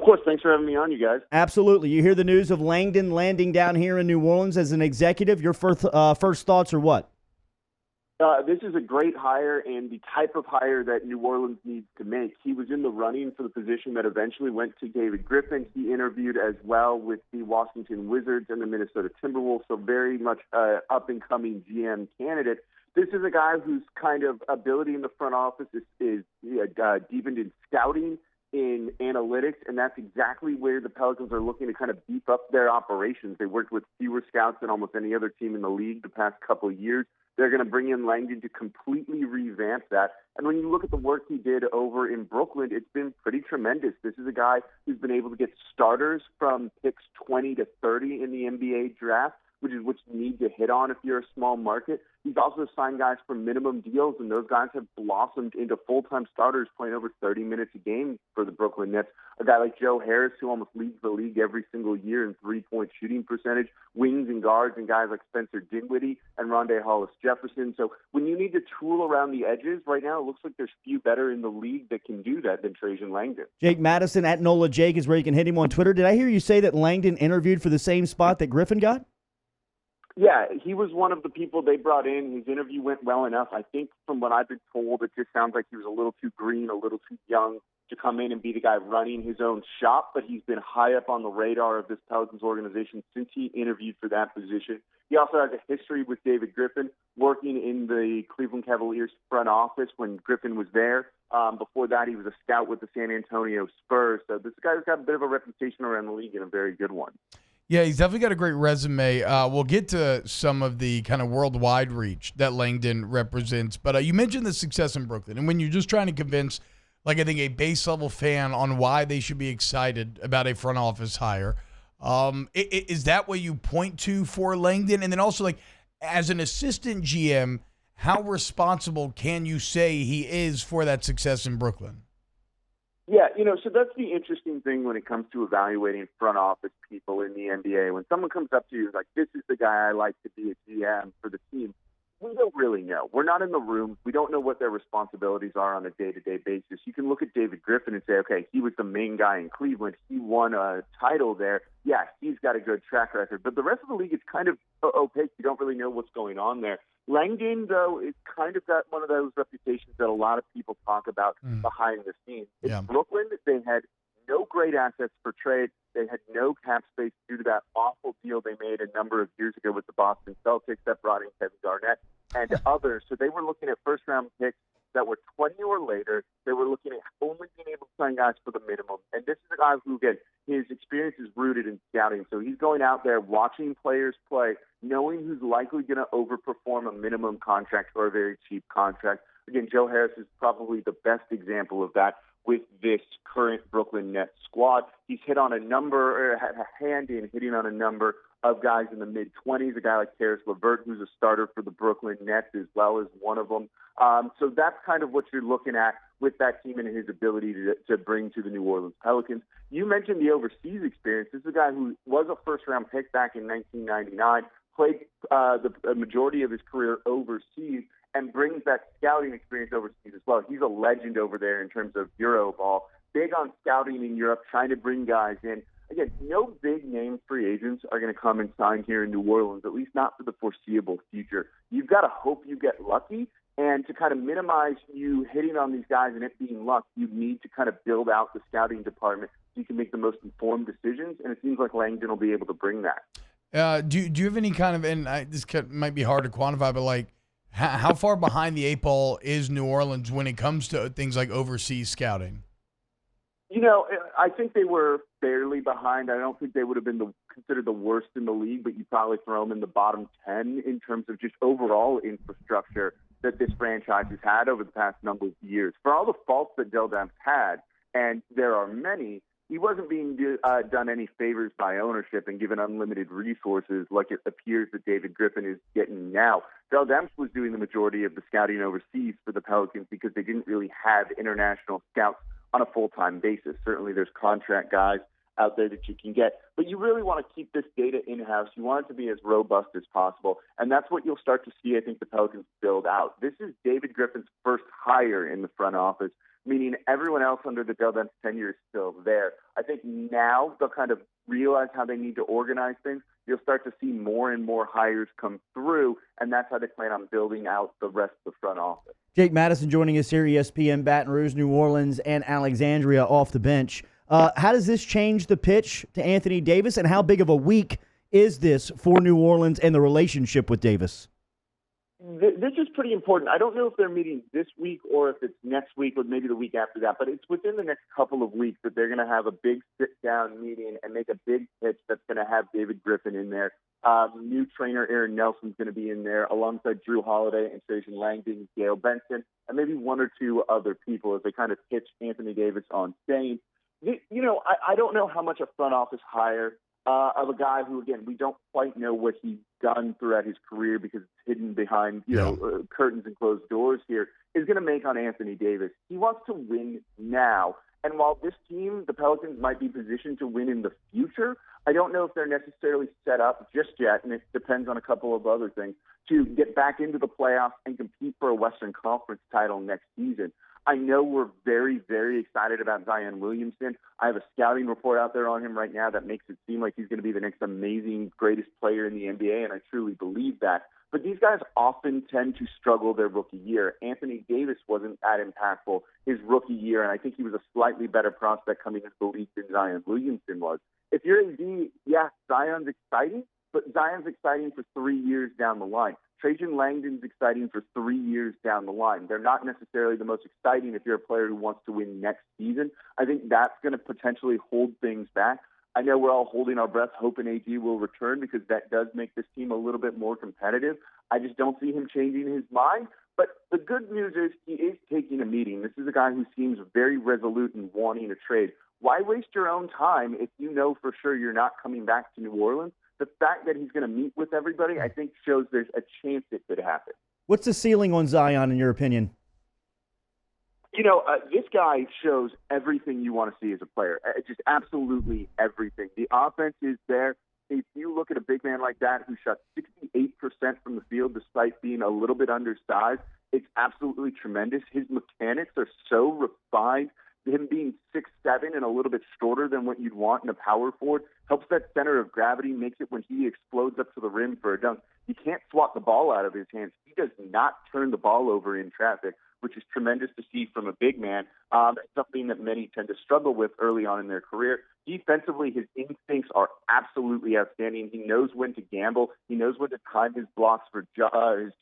course. Thanks for having me on, you guys. Absolutely. You hear the news of Langdon landing down here in New Orleans as an executive. Your first thoughts are what? This is a great hire and the type of hire that New Orleans needs to make. He was in the running for the position that eventually went to David Griffin. He interviewed as well with the Washington Wizards and the Minnesota Timberwolves, so very much up-and-coming GM candidate. This is a guy whose kind of ability in the front office is deepened in scouting, in analytics, and that's exactly where the Pelicans are looking to kind of beef up their operations. They worked with fewer scouts than almost any other team in the league the past couple of years. They're going to bring in Langdon to completely revamp that. And when you look at the work he did over in Brooklyn, it's been pretty tremendous. This is a guy who's been able to get starters from picks 20 to 30 in the NBA draft, which is what you need to hit on if you're a small market. He's also signed guys for minimum deals, and those guys have blossomed into full-time starters playing over 30 minutes a game for the Brooklyn Nets. A guy like Joe Harris, who almost leads the league every single year in three-point shooting percentage, wings and guards, and guys like Spencer Dinwiddie and Rondé Hollis-Jefferson. So when you need to tool around the edges, right now it looks like there's few better in the league that can do that than Trajan Langdon. Jake Madison at NOLA Jake is where you can hit him on Twitter. Did I hear you say that Langdon interviewed for the same spot that Griffin got? Yeah, he was one of the people they brought in. His interview went well enough. I think from what I've been told, it just sounds like he was a little too green, a little too young to come in and be the guy running his own shop, but he's been high up on the radar of this Pelicans organization since he interviewed for that position. He also has a history with David Griffin, working in the Cleveland Cavaliers front office when Griffin was there. Before that, he was a scout with the San Antonio Spurs. So this guy's got a bit of a reputation around the league and a very good one. Yeah, he's definitely got a great resume. We'll get to some of the kind of worldwide reach that Langdon represents. But you mentioned the success in Brooklyn. And when you're just trying to convince, like I think, a base-level fan on why they should be excited about a front office hire, is that what you point to for Langdon? And then also, like, as an assistant GM, how responsible can you say he is for that success in Brooklyn? Yeah, so that's the interesting thing when it comes to evaluating front office people in the NBA. When someone comes up to you like, this is the guy I like to be a GM for the team, we don't really know. We're not in the room. We don't know what their responsibilities are on a day-to-day basis. You can look at David Griffin and say, okay, he was the main guy in Cleveland. He won a title there. Yeah, he's got a good track record. But the rest of the league is kind of opaque. You don't really know what's going on there. Langdon, though, is kind of got one of those reputations that a lot of people talk about behind the scenes. In Brooklyn, they had no great assets for trade. They had no cap space due to that awful deal they made a number of years ago with the Boston Celtics that brought in Kevin Garnett and others. So they were looking at first-round picks that were 20 or later. They were looking at only being able to sign guys for the minimum. And this is a guy who, again, his experience is rooted in scouting. So he's going out there watching players play, knowing who's likely going to overperform a minimum contract or a very cheap contract. Again, Joe Harris is probably the best example of that with this current Brooklyn Nets squad. He's hit on a number, or had a hand in hitting on a number of guys in the mid-20s, a guy like Karis LeVert, who's a starter for the Brooklyn Nets as well as one of them. So that's kind of what you're looking at with that team and his ability to bring to the New Orleans Pelicans. You mentioned the overseas experience. This is a guy who was a first-round pick back in 1999, played the majority of his career overseas, and brings that scouting experience overseas as well. He's a legend over there in terms of Euro ball. Big on scouting in Europe, trying to bring guys in. Again, no big-name free agents are going to come and sign here in New Orleans, at least not for the foreseeable future. You've got to hope you get lucky, and to kind of minimize you hitting on these guys and it being luck, you need to kind of build out the scouting department so you can make the most informed decisions, and it seems like Langdon will be able to bring that. Do you have any kind of, and this might be hard to quantify, but like, how far behind the eight ball is New Orleans when it comes to things like overseas scouting? I think they were barely behind. I don't think they would have been considered the worst in the league, but you probably throw them in the bottom 10 in terms of just overall infrastructure that this franchise has had over the past number of years. For all the faults that Dell Demps had, and there are many, he wasn't being done any favors by ownership and given unlimited resources like it appears that David Griffin is getting now. Dell Demps was doing the majority of the scouting overseas for the Pelicans because they didn't really have international scouts on a full-time basis. Certainly there's contract guys out there that you can get, but you really want to keep this data in-house. You want it to be as robust as possible, and that's what you'll start to see, I think, the Pelicans build out. This is David Griffin's first hire in the front office, meaning everyone else under the Del Dent's tenure is still there. I think now they'll kind of realize how they need to organize things. You'll start to see more and more hires come through, and that's how they plan on building out the rest of the front office. Jake Madison joining us here, ESPN, Baton Rouge, New Orleans, and Alexandria off the bench. How does this change the pitch to Anthony Davis, and how big of a week is this for New Orleans and the relationship with Davis? This is pretty important. I don't know if they're meeting this week or if it's next week or maybe the week after that, but it's within the next couple of weeks that they're going to have a big sit-down meeting and make a big pitch that's going to have David Griffin in there. New trainer Aaron Nelson's going to be in there alongside Drew Holiday and Trajan Langdon, Gail Benson, and maybe one or two other people as they kind of pitch Anthony Davis on stage. I don't know how much a front office hire of a guy who, again, we don't quite know what he's done throughout his career because it's hidden behind, curtains and closed doors here, is going to make on Anthony Davis. He wants to win now. And while this team, the Pelicans, might be positioned to win in the future, I don't know if they're necessarily set up just yet, and it depends on a couple of other things, to get back into the playoffs and compete for a Western Conference title next season. I know we're very, very excited about Zion Williamson. I have a scouting report out there on him right now that makes it seem like he's going to be the next amazing, greatest player in the NBA, and I truly believe that. But these guys often tend to struggle their rookie year. Anthony Davis wasn't that impactful his rookie year, and I think he was a slightly better prospect coming into the league than Zion Williamson was. If you're AD, yeah, Zion's exciting, but Zion's exciting for 3 years down the line. Trajan Langdon's exciting for 3 years down the line. They're not necessarily the most exciting if you're a player who wants to win next season. I think that's going to potentially hold things back. I know we're all holding our breath, hoping AD will return because that does make this team a little bit more competitive. I just don't see him changing his mind. But the good news is he is taking a meeting. This is a guy who seems very resolute in wanting to trade. Why waste your own time if you know for sure you're not coming back to New Orleans? The fact that he's going to meet with everybody, I think, shows there's a chance it could happen. What's the ceiling on Zion, in your opinion? This guy shows everything you want to see as a player. Just absolutely everything. The offense is there. If you look at a big man like that who shot 68% from the field despite being a little bit undersized, it's absolutely tremendous. His mechanics are so refined. Him being 6'7" and a little bit shorter than what you'd want in a power forward helps that center of gravity, makes it when he explodes up to the rim for a dunk. He can't swat the ball out of his hands. He does not turn the ball over in traffic, which is tremendous to see from a big man. Something that many tend to struggle with early on in their career. Defensively, his instincts are absolutely outstanding. He knows when to gamble. He knows when to time his blocks for his